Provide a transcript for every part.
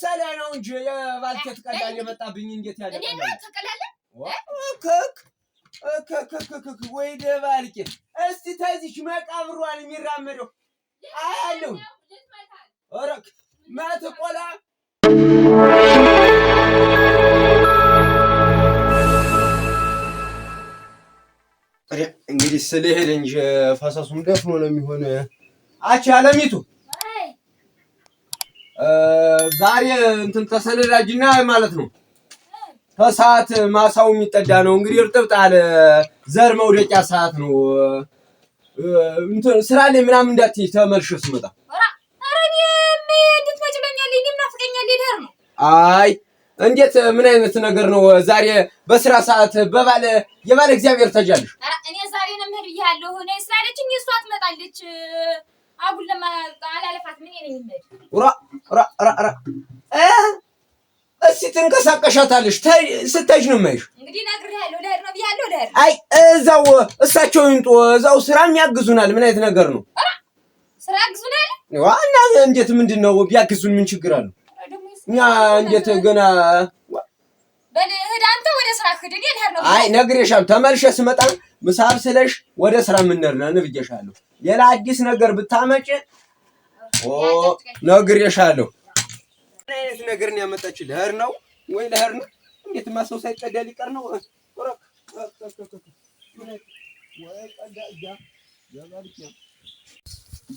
መሰለ ነው እንጂ የባልቴት ቀላል የመጣብኝ እንዴት ያለ እኔ ነው ተቀላለ ወይ ደባልቄ እስቲ ታይዚሽ መቃብሯን የሚራመደው አያለው አረክ ማተቆላ እንግዲህ ስለሄደ እንጂ ፈሳሱም ደፍኖ ነው የሚሆነ አቻ አለሚቱ ዛሬ እንትን ተሰነዳጅና ማለት ነው ከሰዓት ማሳው የሚጠዳ ነው እንግዲህ እርጥብ ጣለ ዘር መውደቂያ ሰዓት ነው እንትን ስራ ላይ ምናምን እንዳትይ ተመልሼ ስመጣ አረኔ እንዴት ወጭለኛል እኔም ናፍቀኛል ይደር ነው አይ እንዴት ምን አይነት ነገር ነው ዛሬ በስራ ሰዓት የባለ እግዚአብሔር ተጃለሽ እኔ ዛሬ ነው መሄድ ይያለው ሆነ ስላለችኝ እሷ ትመጣለች አጉል ለማላለፋት ምን የኔ ይመድ እስቲ ትንቀሳቀሻታለሽ ስተጅ ነው የማይሽ እንግዲህ ነግሬሃለሁ ለሄድ ነው ብያለሁ ለሄድ አይ እዛው እሳቸው ይንጡ እዛው ስራም ያግዙናል ምን አይነት ነገር ነው ስራ ያግዙናል ዋና እንዴት ምንድነው ቢያግዙን ምን ችግር አለው ኛ እንዴት ገና በልህድ አንተ ወደ ስራ ሄደኝ ለሄድ ነው አይ ነግሬሻለሁ ተመልሼ ስመጣ ምሳብ ስለሽ ወደ ስራ ምንነርና ነብዬሻለሁ ሌላ አዲስ ነገር ብታመጪ ነግሬሻለሁ ምን አይነት ነገር ነው ያመጣችልህ ለሄድ ነው ወይ ለሄድ ነው እንዴት ማሰው ሳይቀዳ ሊቀር ነው ወይ ቀዳጃ ያባልኪ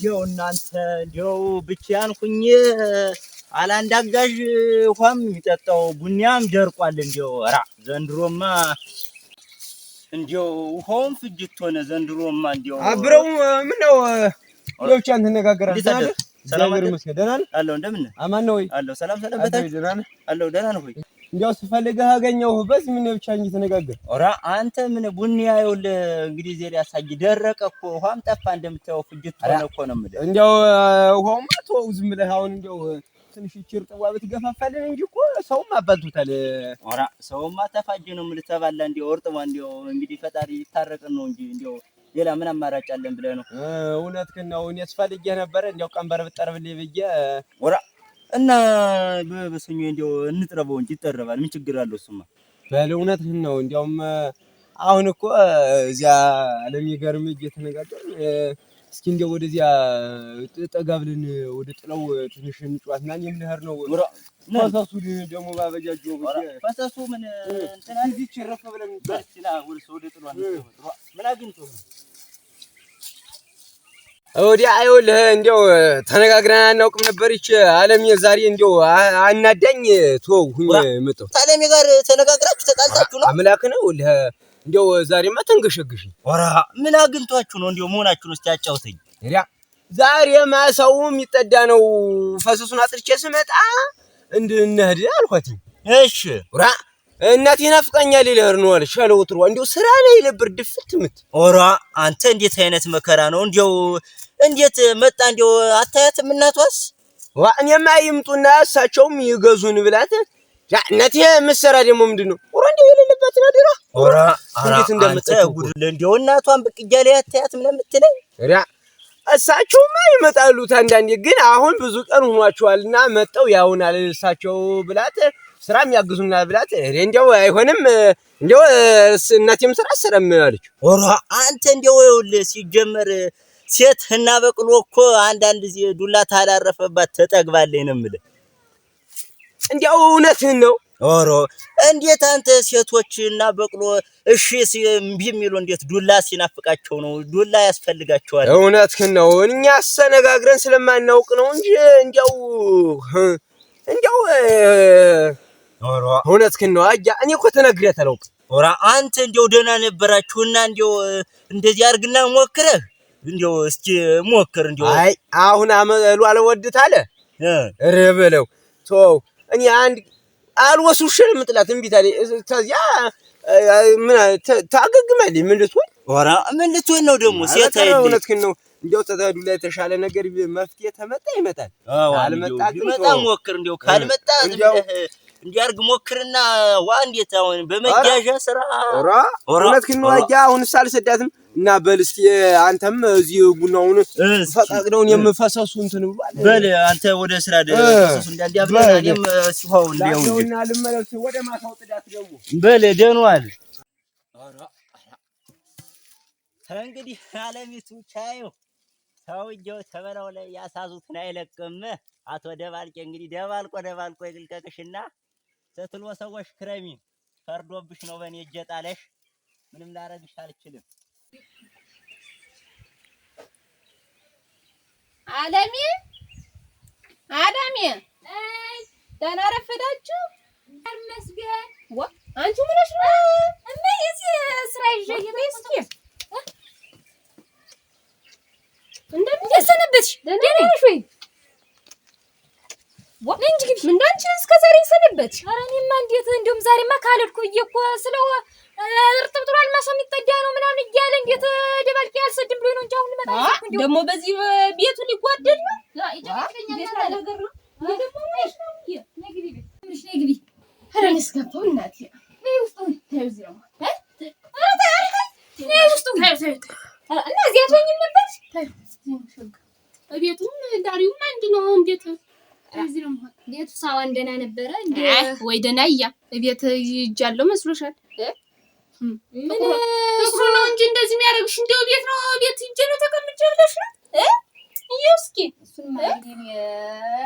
ይው እናንተ እንዲው ብቻያን ሁኜ አላንዳጋዥ ውሃም የሚጠጣው ቡኛም ደርቋል እንዲው ራ ዘንድሮማ እንዲው ውሃውም ፍጅት ሆነ ዘንድሮማ እንዲው አብረው ምን ነው ለብቻን ተነጋገራለን አይደል ሰላም ይመስገን ደህና ነህ አለው እንደምን አማን ነው ወይ አለው ሰላም በታች ደህና ነህ አለው ደህና ነው ወይ እንዴው ስፈልግህ አገኘሁህ በዚህ ምን ብቻ እንጂ ተነጋገር ኦራ አንተ ምን ቡኒያ ይውል እንግዲህ ዜሪ ያሳጅ ደረቀ እኮ ውሃም ጠፋ እንደምታየው ፍጅት ሆነ እኮ ነው የምልህ እንዴው ውሃውማ ተው ዝም ብለህ አሁን እንዴው ትንሽ ይችርጥዋ ብትገፋፋልን እንጂ እኮ ሰውም አባቱታል ኦራ ሰውማ ተፋጀ ነው የምልህ ተባላ እንዴው ወርጥዋ እንዴው እንግዲህ ፈጣሪ ይታረቀን ነው እንጂ እንዴው ሌላ ምን አማራጭ አለን ብለህ ነው እውነትህን ነው እኔስ ፈልጌ ነበር እንዴው ቀንበር ብትጠርብልኝ ብዬ ኦራ እና በሰኞ እንዴው እንጥረበው እንጂ ይጠረባል ምን ችግር አለው እሱማ በል እውነትህን ነው እንዴውም አሁን እኮ እዚያ አለም ይገርም እየተነጋገርን እስኪ እንዴው ወደዚያ ጠጋብልን ወደ ጥለው ትንሽ እንጫወትና እኔም ልሄድ ነው ፈሳሱ ደግሞ ባበጃጀው ብዬ ፈሳሱ ምን እንትና እዚህ ይረፈ ብለን እንጣችና ወደ ጥለው አንተው ምን አግኝቶ ወዲያ አይውልህ እንዴው ተነጋግረን አናውቅም ነበር ይች አለም የዛሬ እንዴው አናዳኝ ተው ሁኝ መጣው ታለሚ ጋር ተነጋግራችሁ ተጣልታችሁ ነው አምላክ ነው ወልህ እንዴው ዛሬማ ተንገሸግሽ ኦራ ምን አግኝቷችሁ ነው እንዴው መሆናችሁ ነው ያጫውተኝ ያ ዛሬ ማሳውም ይጠዳ ነው ፈሰሱን አጥርቼ ስመጣ እንድንሄድ አልኳት እሺ ኦራ እናቴ ናፍቀኛል ይልህር ነው አለሽ አለውትሩ እንዴው ስራ ላይ ነበር ድፍት ምት ኦራ አንተ እንዴት አይነት መከራ ነው እንዴው እንዴት መጣ እንዴው አታያትም እናቷስ እኔማ ይምጡና እሳቸውም ይገዙን ብላት ያ እናቴ መሰራ ደግሞ ምንድነው ኦራ እንዴው የሌለበት ነው ድራ ኦራ እንዴት እንደምትጠጉ እንዴው እናቷን ብቅ እያለ አታያትም ለምትለኝ ያ እሳቸውማ ይመጣሉ አንዳንዴ ግን አሁን ብዙ ቀን ሆኗቸዋልና መጣው ያውናል እሳቸው ብላት ስራም ያግዙናል ብላት እንዴው አይሆንም እንዴው እናቴም ስራ ሰረም አለች ኦራ አንተ እንዴው ይኸውልህ ሲጀመር ሴት እና በቅሎ እኮ አንዳንድ ጊዜ ዱላ ታላረፈባት ተጠግባለኝ ነው የምልህ እንዴው እውነትህን ነው ኦሮ እንዴት አንተ ሴቶችና በቅሎ እሺ እምቢ የሚሉ እንዴት ዱላ ሲናፍቃቸው ነው ዱላ ያስፈልጋቸዋል እውነትህን ነው እኛ አሰነጋግረን ስለማናውቅ ነው እንጂ እንዴው ኦራ እውነትህን ነው አያ እኔ እኮ ተነግሬት አላውቅም ኦራ አንተ እንዴው ደህና ነበራችሁና እንዴው እንደዚህ አርግና ሞክረህ እንዴው እስኪ ሞክር እንዴው አይ አሁን አመሉ አልወድት አለ ረበለው ተው እኔ አንድ አልወሱሽን ምጥላት እንቢታሊ ተዚያ ምን ታገግማለኝ ምን ልትሆን ኦራ ምን ልትሆን ነው ደግሞ ሴት አይደል እውነትህን ነው እንዴው ተታዱ ላይ ተሻለ ነገር መፍትሄ ተመጣ ይመጣል አልመጣ ግን መጣ ሞክር እንዴው ካልመጣ እንዲያርግ ሞክርና ዋ እንዴት አሁን በመጃጃ ስራ ኦራ እውነትህን ነው አያ አሁን ሳልሰዳትም እና በል እስኪ አንተም እዚህ ቡናውን ፈቃቅደውን የምፈሰሱ እንትን ብሏል። በል አንተ ወደ ስራ ፈሰሱ እንዳንዲያብላ እኔም ሲሆው እንደውና ልመለስ ወደ ማታው ጥዳት ደግሞ በል ደኗል። እንግዲህ አለሚቱ ቻዩ ሰውዬው ተበላው ላይ ያሳዙትን አይለቅም። አቶ ደባልቄ እንግዲህ ደባልቆ ይልቀቅሽና ስትሎ ሰዎች ክረሚ ፈርዶብሽ ነው በእኔ እጄ ጣለሽ። ምንም ላረግሽ አልችልም። አለሚ ደህና ረፈዳችሁ? መስገን አንቺ ምን ነሽ? እዚህ ስራ ይዤ እስኪ እንደምን ሰነበትሽ? ደህና ነሽ ወይ? እንጂ ግን ምን አንቺ እስከ ዛሬ ሰነበትሽ? ኧረ እኔማ እንዴት እንደውም ዛሬማ ካልሄድኩ እኮ ስለው እርጥብ ጥሯል ማሰው የሚጠዳ ነው ምናምን እያለ እንዴት ደባልቄ አልሰድም ብሎ ነው እንጂ አሁን ልመጣ እንደው ደግሞ በዚህ ቤቱ ሊጓደል ነው። ይጨቀጨቀኛል ነገር ነው። ደግሞ ነሽ ነው ነግቢ ነግቢ ኧረ እስከፈው እናቴ ነይ ውስጥ ተይው ነው ነይ ውስጥ እና እዚያ ተኝም ነበር ቤቱም ዳሪውም አንድ ነው። እንዴት እዚህ ነው ቤቱ ሳዋን ደህና ነበረ እንዴ? ወይ ደህና ቤት ይጃለው መስሎሻል? ምን እሱ ነው እንጂ እንደዚህ የሚያደርግሽ እንደው ቤት ነው ቤት ይጀ ነው ተቀምጬ ብለሽ ነው እስኪ እሱን ማለት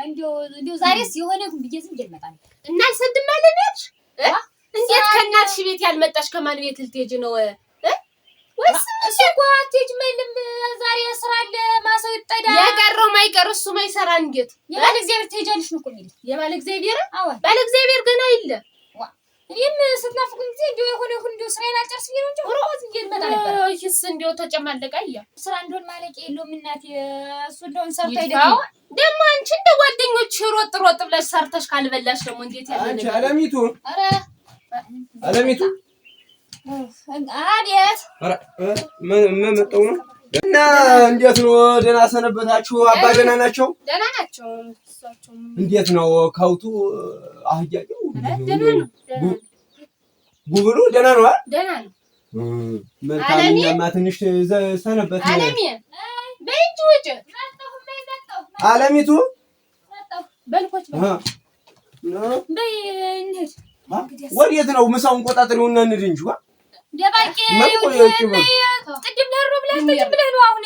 እንደው ዛሬስ የሆነ ብዬ ዝም ብዬ ልመጣ ነው እና አልሰድም ማለት ነሽ? እንዴት ከእናትሽ ቤት ያልመጣሽ ከማን ቤት ልትሄጂ ነው? ወይስ እሱ እኮ አትሄጂም አይልም ዛሬ ስራ አለ ማሰው ይጠዳ የቀረው ማይቀር እሱ ማይሰራ እንዴት የባለ እግዚአብሔር ትሄጃለሽ ነው እኮ የሚል የባለ እግዚአብሔር? አዎ ባለ እግዚአብሔር ገና ይለ እኔም ስትናፍቁኝ ጊዜ እንደው የሆነ እንደው ስራዬን አልጨርስ ብዬ ነው እንጂ ሮዝ እንዴት መጣ ነበር። ይህስ እንደው ተጨማለቀ ስራ እንደሆነ ማለቂያ የለውም እናቴ። እሱ እንደውን ሰርታ አይደለም ደግሞ አንቺ እንደ ጓደኞች ሮጥ ብለሽ ሰርተሽ ካልበላሽ ደግሞ እንዴት ያለ አንቺ አለሚቱ ኧረ አለሚቱ አቤት ምን መጣው ነው እና እንዴት ነው? ደህና ሰነበታችሁ? አባ ደህና ናቸው? ደህና ናቸው። እሷቸው እንዴት ነው ከውቱ አህያው? ደህና ነው። ጉብሉ ደህና ነው? ደህና ነው። መልካምኛማ ትንሽ ሰነበት። አለሚ በእንጂ ወጭ አለሚቱ በልኮች በይ እንሂድ። ወዴት ነው? ምሳውን ቆጣጥሪውና እንሂድ እንጂ ደባልቄ ቅድም ልሄድ ነው ብለህ ቅድም ብለህ ነው አሁን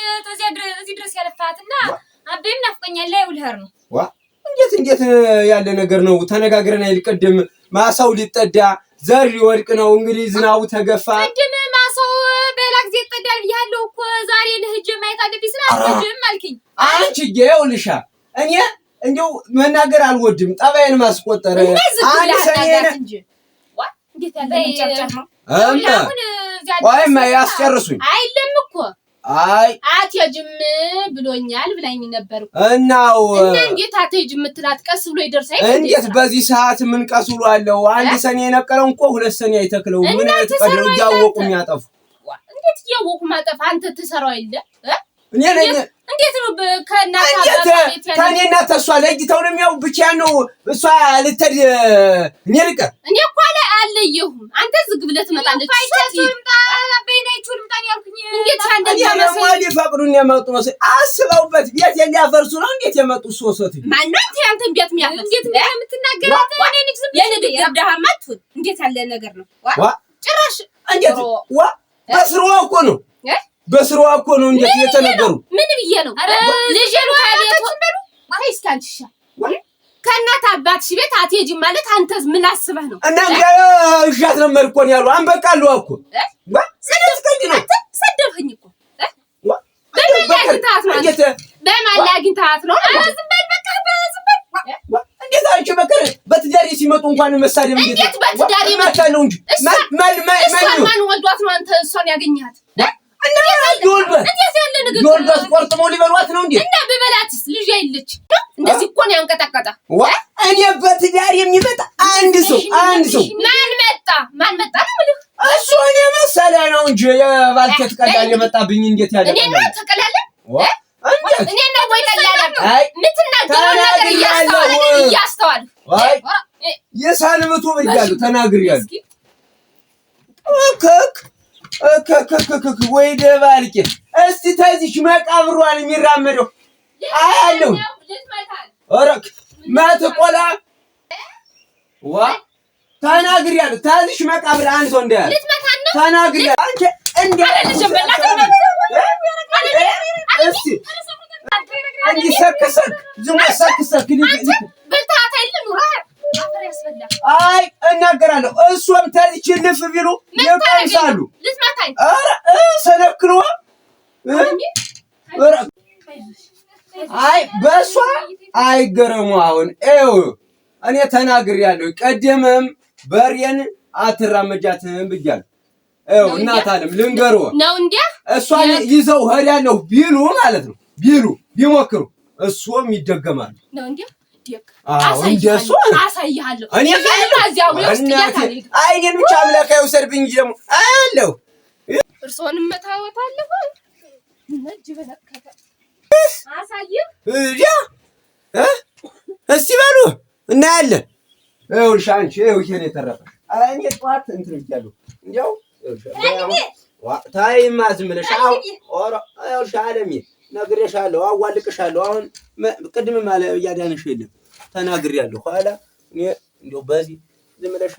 እዚህ ድረስ ያለፋትና አቤም ናፍቆኛል ላይ ልሄድ ነው። እንዴት ያለ ነገር ነው? ተነጋግረን አይደል? ቅድም ማሳው ሊጠዳ ዘር ሊወድቅ ነው እንግዲህ ዝናቡ ተገፋ። ቅድም ማሳው በሌላ ጊዜ ይጠዳል ብያለሁ እኮ ዛሬ ልሂጅ ማየት አለብኝ ስላልኩኝ አልከኝ። አንቺ ይኸውልሽ እኔ እንደው መናገር አልወድም ጠባይን ማስቆጠር አንድ ሰኔን እንጂ እንዴት ያለ መጨርጨር ነው? ቆይማ ያስጨርሱኝ አይደለም እኮ አይ አትሄጂም ብሎኛል ብላኝ ነበር እና እንዴት አትሄጂም የምትላት ቀስ ብሎ ይደርሳል። እንዴት በዚህ ሰዓት ምን ቀስ ብሎ አለው? አንድ ሰኔ የነቀለው እኮ ሁለት ሰኔ አይተክለው። ምን ተቀደው ያወቁ የሚያጠፉ እንዴት ያወቁ ማጠፋ አንተ ትሰራው አይደል? እኔ ነኝ እንዴት ነው ከእናት ታኔና ተሷ ለይተው ነው የሚያው ብቻ ነው እሷ ልትሄድ እኔ ልቀር እኔ እኮ አለየሁም አንተ ዝግ ብለህ ትመጣለች። አይቻልም አባይና ይቹልም ታን ያልኩኝ እንዴት አንደኛ ማሊ ፈቅዱን የመጡ ነው አስበውበት ቤት የሚያፈርሱ ነው እንዴት የመጡ ሶሶት ማንንት ያንተን ቤት የሚያፈርስ እንዴት እንደምትናገራት እኔ ልጅ ዝም የንግግር ደሃማት እንዴት ያለ ነገር ነው? ጭራሽ እንዴት በስሯ እኮ ነው በስሯ እኮ ነው እንዴት የተነገሩ ምን ብዬ ነው ልጅን ከቤት ወንበሩ ወይስ ካንቺሻ ከእናት አባትሽ ቤት አትሄጂም ማለት አንተ ምን አስበህ ነው? እና እሻት ነው መልኮን ያሉ አንበቃለሁ እኮ ሰደብኸኝ እኮ በማን አግኝታት ነው? ዝም በል በቃ ዝም በል። እንዴት አንቺ በቀር በትዳሬ ሲመጡ እንኳን መሳደብ እንዴት በትዳሬ መጣለው እንጂ ማን ወዷት ነው አንተ እሷን ያገኘሃት? እና ዮልዳስ ቆርጥሞ ሊበሏት ነው እንዴ? እና በበላትስ ልጅ አይልች እንደዚህ እኮ ነው ያንቀጠቀጣ። እኔ በትዳር የሚመጣ አንድ ሰው ማን መጣ ነው ማለት እሱ እኔ መሰለ ነው እንጂ የባልቴት ቀላል የመጣብኝ እንዴት ያለ እኔ ነው ተቀላለ እኔ ነው ወይ ቀላለ ምትናገረው ነገር እያስተዋል የሳንምቱ በያሉ ተናግሪያለሁ። እከክ ወይ ደባልቄ እስቲ ተዚች መቃብሯን የሚራመደው አያለሁ። ኧረ ማትቆላ ዋ ተናግሬያለሁ። ተዚች መቃብር አንተ እንዳለ ተናግሬያለሁ። አንቺ እስቲ እንዲህ ሰክሰክ ዝም ሰክሰክ አይ እናገራለሁ። እሷም ተዚች ልፍ ቢሉ ይቀምሳሉ። ኧረ ሰነክነዋ አይ በእሷ አይገረሙ። አሁን ይኸው እኔ ተናግሬያለሁ። ቀደምም በሬን አትራመጃትም ብያለሁ። ይኸው እናት አለም ልንገርዎ እሷን ይዘው እሄዳለሁ ቢሉ ማለት ነው ቢሞክሩ እሱም ይደገማሉ ነው እንዴ? አዎ እንደሱ አሳይሃለሁ። እኔ አይኔን ብቻ አምላክ አይውሰድብኝ እንጂ ደግሞ አያለሁ። እርሶንም መታወታለሁ ነጅ በለከተ አሳይህ እስቲ በሉ እናያለን። ይኸውልሽ አንቺ ይኸውልሽ እኔ ተረፈሽ እኔ ጠዋት እንትን ብያለሁ። እንዲያው ታይማ ዝም ብለሽ ይኸውልሽ አለሜ ነግሬሻለሁ፣ አዋልቅሻለሁ። አሁን ቅድም ማለት እያዳነሽ የለም ተናግሬያለሁ። ኋላ እኔ እንደው በዚህ ዝም ብለሽ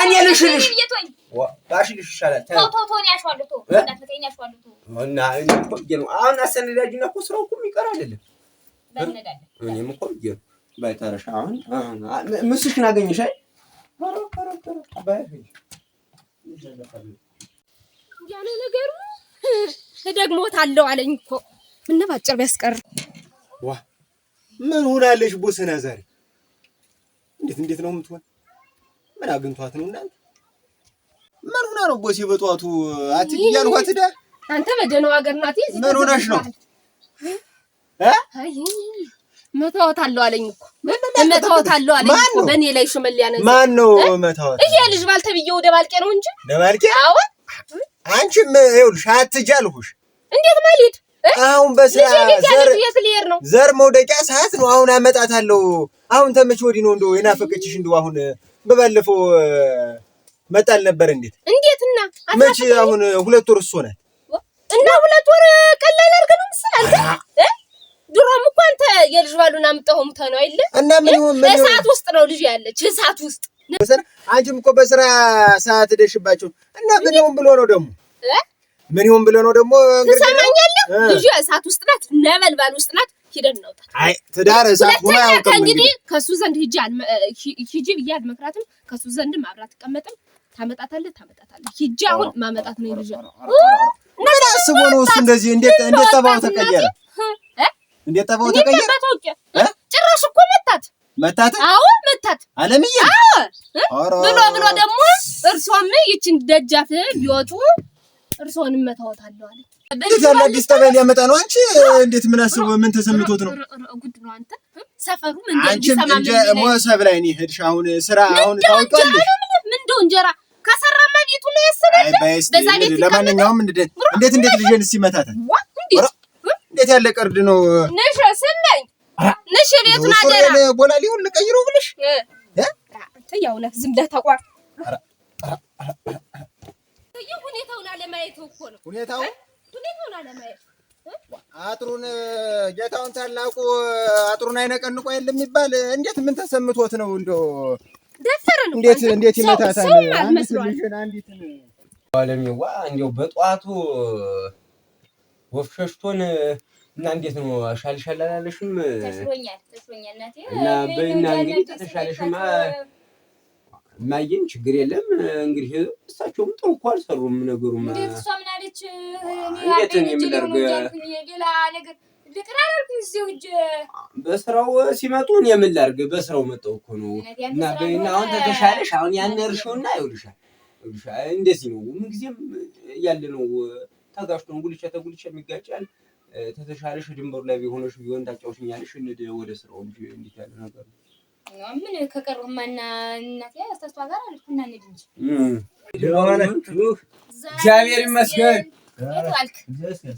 እኔ ልሽልሽ ባሽልሽ ይሻላል። ቶቶን ያሽዋለሁ እንዳትከኝ ያሽዋለሁ እና እኔ እኮ ነው አሁን አሰነዳጅና እኮ ስራው እኮ የሚቀር አይደለም። እኔም እኮ ነው ባይተረሽ አሁን ምስሽን አገኘሽ አይ ያለ ነገሩ ደግሞታለሁ አለኝ እኮ ምን ባጭር ቢያስቀር ዋ ምን ሆናለሽ ቦሰና ዛሬ እንዴት ነው የምትሆን? ምን አግኝቷት ነው እናንተ? ምን ሆና ነው ቦሴ በጧቱ አትይያን ወትዳ አንተ በደነው ሀገር ናት። ምን ሆነሽ ነው? አይ መታወታለሁ አለኝ እኮ መታወታለሁ አለኝ እኮ በእኔ ላይ ሽመል ያነዘ ማን ነው መታወት? ይሄ ልጅ ባልተብየው ደባልቄ ነው እንጂ ደባልቄ? አዎ አንቺም ይኸውልሽ አትጃልሁሽ። እንዴት ማለት አሁን በስራ ዘር መውደቂያ ሰዓት ነው። አሁን አመጣታለሁ። አሁን ተመች ወዲህ ነው እንደው የናፈቀችሽ እንደው አሁን በባለፈው መጣል ነበር። እንዴትና መች አሁን 2 ወር እሱ ናት እና 2 ወር ቀላል አድርገህ ነው መሰለህ አንተ ድሮም እኮ አንተ የልጅ ባሉን አምጣሁም ተነው አይደል? እና ምን ይሁን እሳት ውስጥ ነው ልጅ ያለች እሳት ውስጥ አንቺም እኮ በስራ ሰዓት ደሽባቸው እና ምን ይሁን ብሎ ነው ደግሞ ምን ይሁን ብሎ ነው ደግሞ ትሰማኛለህ? ልጅ እሳት ውስጥ ናት፣ ነበልባል ውስጥ ናት። ሂደን ነው አይ ትዳር እሳት ሆነ ያውቀም እንግዲህ ከሱ ዘንድ ሂጂ ብዬ አልመክራትም። ከሱ ዘንድ ማብራት ተቀመጥም ታመጣታለህ ሂጂ አሁን ማመጣት ነው ልጅ ምን አስቦ ነው እሱ እንደዚህ እንዴት ተባው ተቀየረ? እንዴት ተባው ተቀየረ? ጭራሽ እኮ መታት። አዎ መታት አለምዬ። አዎ ብሎ ደግሞ እርሷም ይችን ደጃፍ ቢወጡ እርሷንም መታወታለሁ አለ። እንዴት ያለ አዲስ ጠበል ያመጣ ነው? አንቺ እንዴት ምን አስቦ ምን ተሰምቶት ነው? ጉድ ነው አንተ ሰፈሩ ምን እንደሚሰማም ሞሰብ ላይ ነው ሄድሽ። አሁን ስራ አሁን ታውቂዋለሽ። ምን እንደው እንጀራ ከሰራማ ቤቱ ነው ያሰራል። በዛ ቤት ለማንኛውም እንዴት ልጅን ሲመታታል እንዴት ያለ ቀርድ ነው? ነሽ ሰለኝ ነሽ ቤቱን አደራ ቦላ ሊሆን ልቀይረው ብለሽ አንተ ያው ነህ ዝም ብለህ ተቋር ሁኔታውን አለማየት እኮ ነው። ሁኔታውን አለማየት አጥሩን ጌታውን ታላቁ አጥሩን አይነቀንቆ የለም የሚባል እንዴት ምን ተሰምቶት ነው? እንደው ደፈረን እንዴት ይመታታል? አንዲት አለምዋ እንደው በጧቱ ወፍሸሽቶን እና እንዴት ነው ሻልሻል አላለሽም? ተሽሎኛል እናቴ እና በእና እንግዲህ ተሻለሽማ ማየን ችግር የለም። እንግዲህ እሳቸውም ጥሩ እኮ አልሰሩም ነገሩማ። እንዴት እሷ ምን አለች? እኔ የምደርግ ሌላ ነገር ልቅር አላልኩኝ። እዚሁ እጅ በስራው ሲመጡ እኔ ምን ላድርግ? በስራው መጣሁ እኮ ነው። እና በእና አሁን ተሻለሽ? አሁን ያን እርሾና ይኸውልሻል እንደዚህ ነው ምንጊዜም ያለ ነው። ተጋሽቶ ጉልቻ ተጉልቻ የሚጋጫል። ተተሻለሽ ድንበሩ ላይ ቢሆነሽ ቢሆን ታጫውሽኛለሽ። ወደ ስራው እንጂ እንዴት ያለ ነገር ነው? ምን ከቀረሁማና እናቴ አስተስቷ ጋር አልኩና እንሂድ እንጂ እግዚአብሔር ይመስገን።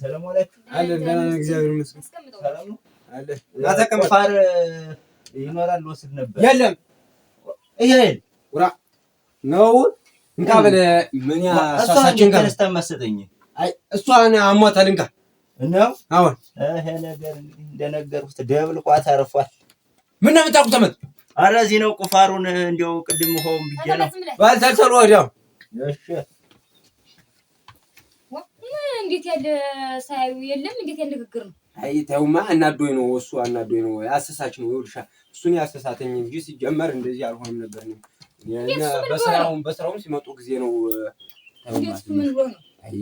ሰላም አለኩ አለ ደህና ነው እግዚአብሔር ይመስገን። ሰላም ነው አለ አተቀምፋር ይኖራል ወስድ ነበር የለም ይሄ ውራ ነው እንካ በለ ምን ያሳሳችን ጋር ተስተመሰተኝ አይ እሷን አሟታል እንካ ነው አሁን ይሄ ነገር እንደነገርኩት ደብልቋት አርፏል ምን ነው የምታውቁት ተመት ኧረ እዚህ ነው ቁፋሩን እንደው ቅድም ሆም ብዬ ነው ባልተሰሩ ወዲያው እሺ እንዴት ያለ ሳይው የለም እንዴት ያለ ግግር ነው አይ ተውማ አናዶኝ ነው እሱ አናዶኝ ነው ያሰሳች ነው ይኸውልሽ እሱን ያሰሳተኝ እንጂ ሲጀመር እንደዚህ አልሆነም ነበር ነው በስራውም ሲመጡ ጊዜ ነው አይ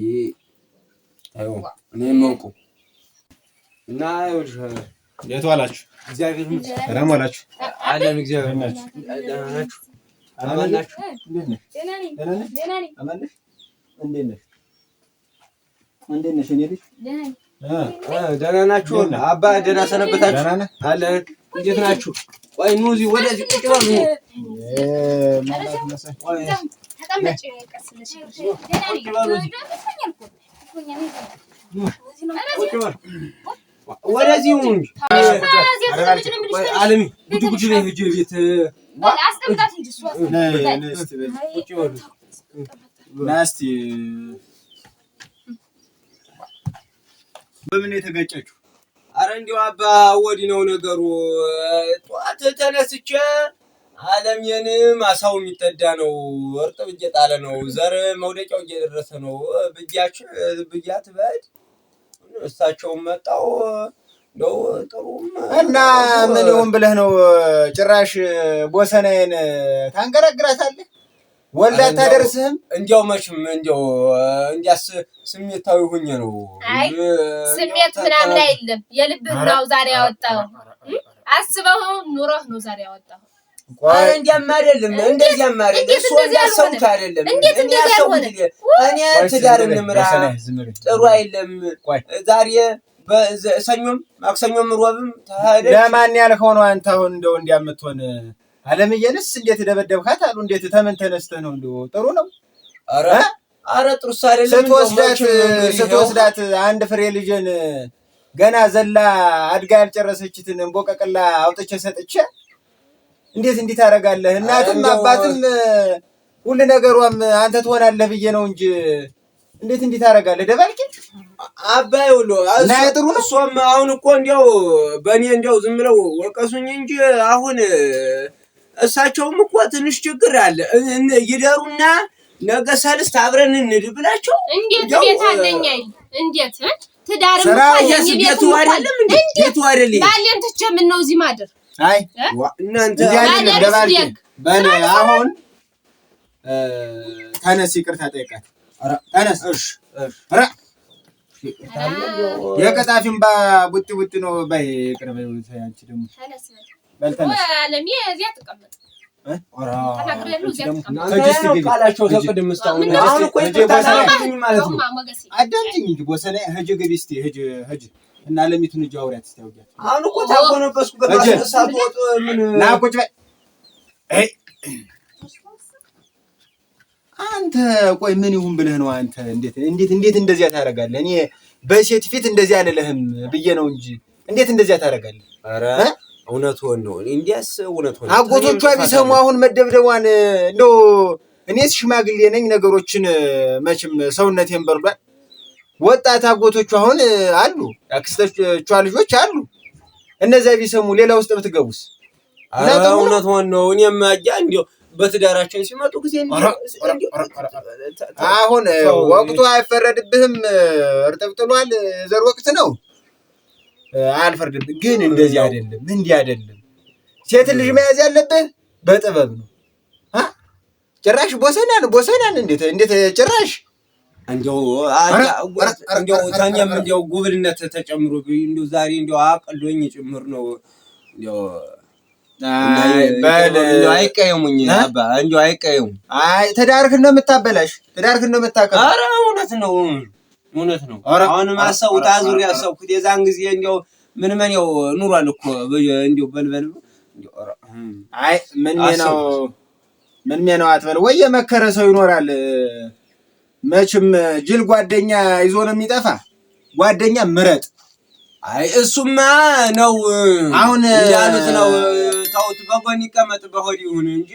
ታዩ እኔም መንቁ እና ይኸውልሽ እንዴት ዋላችሁ እግዚአብሔር ይመስገን ሰላም ዋላችሁ አለን እግዚአብሔር ይመስገን አናችሁ አማናችሁ እንዴት ነሽ ደህና ነኝ አማን ነሽ እንዴት ነሽ እኔ ልጅ ደህና ናችሁ አባ ደህና ሰነበታችሁ አለን እንዴት ናችሁ ቆይ ኑ እዚህ ወደዚህ ቁጭ በሉ ማለት መሰለኝ ተቀመጭ ቀስለሽ ደህና ነኝ ወደዚህ ነው እንጂ አለሚ ጉድ ነው ሂጅ ቤት አስቀምጣት እንጂ እሱ ናስቲ በምን የተገጨችው? አረ እንዲያው አባ ወዲህ ነው ነገሩ ጧት ተነስቼ አለምየን ማሳው የሚጠዳ ነው እርጥብ እየጣለ ነው ዘር መውደቂያው እየደረሰ ነው ብያት በድ እሳቸው መጣው ነው ጥሩም እና ምን ይሁን ብለህ ነው ጭራሽ ቦሰናዬን ታንገራግራታለህ ወልዳ ታደርስህም እንዲያው መችም እንዲያስ ስሜታዊ ሆኜ ነው አይ ስሜት ምናምን አይደለም የልብህ ነው ዛሬ ያወጣው አስበው ኑሮህ ነው ዛሬ ያወጣው አረ እንዲያማ አይደለም እንደዚያማ አይደለም እሱ እንዳሰውት አይደለም እኔ ያሰውት እኔ ትዳር እንምራ ጥሩ አይደለም ዛሬ በሰኞም ማክሰኞም ሮብም ታዲያ ለማን ያልከው ነው አንተ አሁን እንደው እንዲያምትሆን አለምየንስ እንዴት ደበደብካት አሉ እንዴት ተመን ተነስተህ ነው እንደው ጥሩ ነው አረ ጥሩስ አይደለም ስትወስዳት አንድ ፍሬ ልጅን ገና ዘላ አድጋ ያልጨረሰችትን እንቦቀቅላ አውጥቼ ሰጥቼ እንዴት ታረጋለህ እናትም አባትም ሁሉ ነገሯም አንተ ትሆናለህ ብዬ ነው እንጂ እንዴት ታረጋለህ ደባልኪ አባይ ሁሉ እሷም አሁን እኮ እንዲያው በእኔ እንዲያው ዝም ብለው ወቀሱኝ እንጂ አሁን እሳቸውም እኮ ትንሽ ችግር አለ ይደሩና ነገ ሰልስት አብረን እንሂድ ብላቸው እንዴት ቤት አለኝ እንዴት ትዳርም ቤቱ አይደለም እንዴት አይደለም ባሌን ትቼ ምን ነው እዚህ ማደር አይ እናንተ ደባልኪ በኔ አሁን ተነስ ይቅርታ ጠይቃት ተነስ እሺ ኧረ የቀጣፊም ቡጢ ነው ባይ ቅርብ አንቺ ደግሞ ተነስ በልተነስ አለሚ እዚያ ተቀመጥ ተናግረሉ እዚያ ተቀመጥ አሁን እኮ ይተታላልኝ ማለት ነው አዳምጪኝ እንጂ ቦሰኔ ሂጅ ግቢ እስቲ ሂጅ እና አለሚቱን እጅ አውሪያት እስቲ አውሪያት አሁን እኮ ታቆነበስኩ በማሰሳት ወጥ ምን ና ቁጭ በይ አይ አንተ ቆይ ምን ይሁን ብለህ ነው አንተ እንዴት እንደዚያ ታረጋለህ እኔ በሴት ፊት እንደዚያ አልልህም ብዬ ነው እንጂ እንዴት እንደዚያ ታረጋለህ ኧረ እውነቱን ነው እንዴስ እውነቱን አጎቶቿ ቢሰሙ አሁን መደብደቧን እንደው እኔስ ሽማግሌ ነኝ ነገሮችን መቼም ሰውነቴን በርዷል ወጣት አጎቶቿ አሁን አሉ አክስቶቿ ልጆች አሉ እነዚያ ቢሰሙ ሌላ ውስጥ ብትገቡስ እውነቱን ነው እኔም አጃ እንደው በትዳራችን ሲመጡ ጊዜ አሁን ወቅቱ አይፈረድብህም እርጥብ ጥሏል ዘር ወቅት ነው አልፈርድብህ ግን እንደዚህ አይደለም እንዲህ አይደለም ሴት ልጅ መያዝ ያለብህ በጥበብ ነው ጭራሽ ቦሰናን እንዴት ጭራሽ እንደው ታኛም እንደው ጉብልነት ተጨምሮ እንደው ዛሬ እንደው አቀሎኝ ጭምር ነው እንደው አይቀየሙኝ አባ እንደው አይቀየሙ አይ ትዳርክን ነው የምታበላሽ ትዳርክን ነው የምታቀር ኧረ እውነት ነው አሁን ማሰውታ ዙሪያ ያሰብኩት የዛን ጊዜ እንደው ምን ነው ኑሯል እኮ እንደው በልበል እንደው አይ ምን ነው አትበል ወይ የመከረ ሰው ይኖራል መቼም ጅል ጓደኛ ይዞ ነው የሚጠፋ ጓደኛ ምረጥ አይ እሱማ ነው አሁን ያሉት ነው። ታውት በጎን ይቀመጥ በሆድ ይሁን እንጂ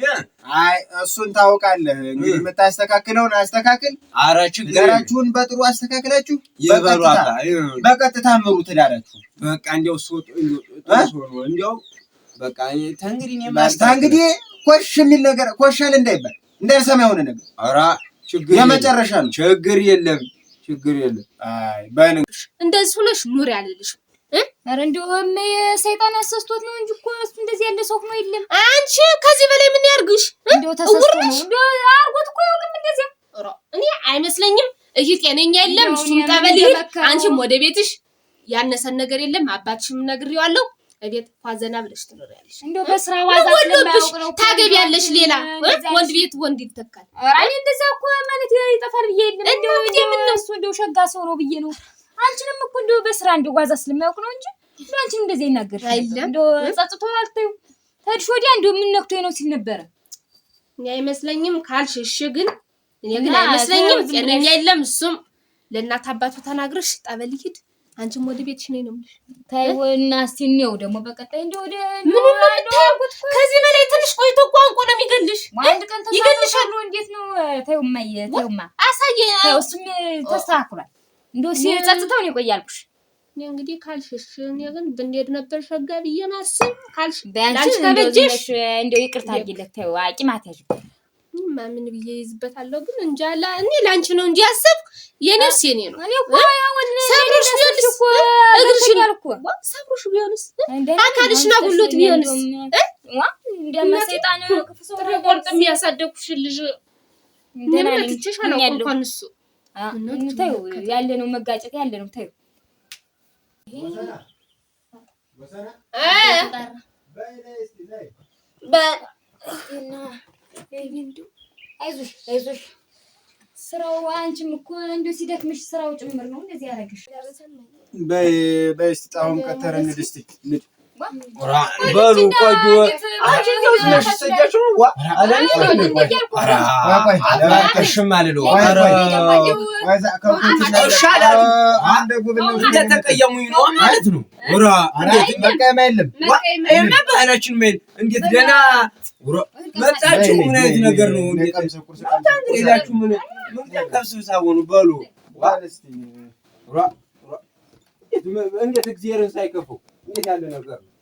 አይ እሱን ታውቃለህ። እንግዲህ የምታስተካክለውን አስተካክል። ኧረ ችግር ትዳራችሁን በጥሩ አስተካክላችሁ በቀጥታ ምሩ ትዳራችሁ። በቃ እንደው ሶጥ እንደው በቃ እንግዲህ ኮሽ የሚል ነገር ኮሻል እንዳይባል እንዳይሰማ የሆነ ነገር ኧረ ችግር የመጨረሻ ነው። ችግር የለም። አይ ባይነ እንደዚህ ሆነሽ ኑር ያለልሽ ኧረ እንደውም ሰይጣን አሰስቶት ነው እንጂ እኮ እሱ እንደዚህ ያለ ሰው ነው የለም። አንቺ ከዚህ በላይ ምን ያርግሽ? እንደው ተሰስቶ ነው እንደው አርጎት እኮ ያውቅም እንደዚህ እኔ አይመስለኝም። እህ ጤነኛ የለም እሱም ጠበል ይሄድ አንቺም ወደ ቤትሽ ያነሰን ነገር የለም። አባትሽም ነግሬዋለሁ። እቤት ፋዘና ብለሽ ትኖሪያለሽ። እንደው በስራ ዋዛ ስለማያውቅ ነው ታገቢያለሽ። ሌላ ወንድ ቤት ወንድ ይተካል። አይ እንደዛ እኮ ማለት ይጠፋል ብዬ የለም። እንደው የምነሱ እንደው ሸጋ ሰው ነው ብዬ ነው። አንቺንም እኮ እንደው በስራ እንደው ዋዛ ስለማያውቅ ነው እንጂ እንደው አንቺን እንደዚህ ይናገር እንደው ጸጽቶ አልተው ታድሽ ወዲያ እንደው ምን ነክቶኝ ነው ሲል ነበረ። እኔ አይመስለኝም ካልሽሽ ግን እኔ ግን አይመስለኝም። ጤነኛ የለም እሱም ለእናት አባቱ ተናግረሽ ጠበል ይሄድ አንቺም ወደ ቤትሽ ነኝ ነው የምልሽ። ታይወና ሲኔው ደግሞ በቀጣይ እንደው ወደ ምን ታውቁት ከዚህ በላይ ትንሽ ቆይቶ ቋንቋ ነው የሚገልሽ። አንድ ቀን ተሳክቷል። እንዴት ነው ታዩማ አሳየ ታውስም ተስተካክሏል። እንደው ሲጸጽተው ነው ይቆያልኩሽ። እንግዲህ ካልሽሽ እኔ ግን ብንሄድ ነበር ሸጋ ብዬ ማስብ ካልሽ ዳንቺ ከበጀሽ እንደው ይቅርታ አድርጊለት። ታዩ አቂማት ያዥ ምን ብዬ ይዝበታለሁ ግን እንጃላ እኔ ላንቺ ነው እንጂ ያሰብ የነፍስ የኔ ነው። እኔ እኮ ያውን ሰብሮሽ ቢሆንስ እኮ እግርሽ ያልኩ ሰብሮሽ ቢሆንስ አካልሽ ነው ጉሎት ቢሆንስ እንደማ ሰይጣን ክፉ ሰው ተቆርጥ የሚያሳደኩሽ ልጅ እንደምን ትችሽ ነው እንኳን እሱ ታዩ ያለ ነው መጋጨት ያለ ነው። ታዩ አይዞሽ ስራው አንቺም እኮ እንደው ሲደክምሽ ስራው ጭምር ነው እንደዚህ ያደርግሽ። በይ እስቲ ጣሁን ቀተረን እስቲ ልጅ በሉ ቆዩ አንቺ ነው ስለሰጃችሁ ዋ አላን አራሽም አለሉ ሻላል አንደ ጉብን እንደተቀየሙኝ ነው ማለት ነው። ወራ እንዴት መቀየም የለም እና ባህላችን ምን እንዴት ገና መጣችሁ ምን አይነት ነገር ነው? እንዴት ሌላችሁ ምን ተከብስብሳው በሉ ዋለስቲ ወራ እንዴት እግዚአብሔርን ሳይከፉ እንዴት ያለ ነገር ነው?